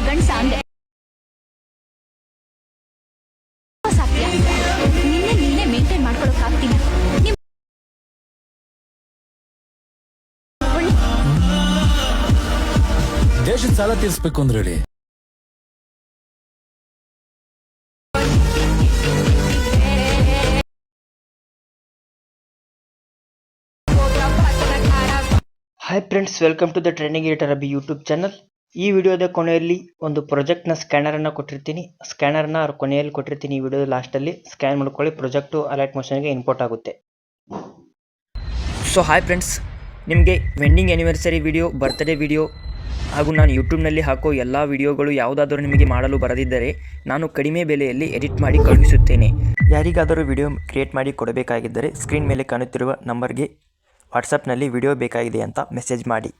ಗಂಡ್ಸ ಅಂದೆ ಸಾಕ್ಯ ನಿನ್ನೆ ಮೇಂಟೈನ್ ಮಾಡ್ಕೊಳಕ್ ಆಗ್ತೀನಿ. ದೇಶದ ಸಾಲ ತೀರಿಸಬೇಕು ಅಂದ್ರೆ ಹೇಳಿ. Hi friends, welcome to the training editor Abhi YouTube channel. ಈ ವಿಡಿಯೋದ ಕೊನೆಯಲ್ಲಿ ಒಂದು ಪ್ರಾಜೆಕ್ಟ್ನ ಸ್ಕ್ಯಾನರನ್ನು ಕೊಟ್ಟಿರ್ತೀನಿ. ಸ್ಕ್ಯಾನರ್ನ ಕೊನೆಯಲ್ಲಿ ಕೊಟ್ಟಿರ್ತೀನಿ. ಈ ವಿಡಿಯೋದ ಲಾಸ್ಟಲ್ಲಿ ಸ್ಕ್ಯಾನ್ ಮಾಡ್ಕೊಳ್ಳಿ. ಪ್ರಾಜೆಕ್ಟು ಅಲರ್ಟ್ ಮೋಷನ್ಗೆ ಇಂಪೋರ್ಟ್ ಆಗುತ್ತೆ. ಸೊ ಹಾಯ್ ಫ್ರೆಂಡ್ಸ್, ನಿಮಗೆ wedding anniversary video, birthday video ಹಾಗೂ ನಾನು ಯೂಟ್ಯೂಬ್ನಲ್ಲಿ ಹಾಕೋ ಎಲ್ಲ ವಿಡಿಯೋಗಳು ಯಾವುದಾದರೂ ನಿಮಗೆ ಮಾಡಲು ಬರದಿದ್ದರೆ ನಾನು ಕಡಿಮೆ ಬೆಲೆಯಲ್ಲಿ ಎಡಿಟ್ ಮಾಡಿ ಕಳುಹಿಸುತ್ತೇನೆ. ಯಾರಿಗಾದರೂ ವಿಡಿಯೋ ಕ್ರಿಯೇಟ್ ಮಾಡಿ ಕೊಡಬೇಕಾಗಿದ್ದರೆ ಸ್ಕ್ರೀನ್ ಮೇಲೆ ಕಾಣುತ್ತಿರುವ ನಂಬರ್ಗೆ ವಾಟ್ಸಪ್ನಲ್ಲಿ ವಿಡಿಯೋ ಬೇಕಾಗಿದೆ ಅಂತ ಮೆಸೇಜ್ ಮಾಡಿ.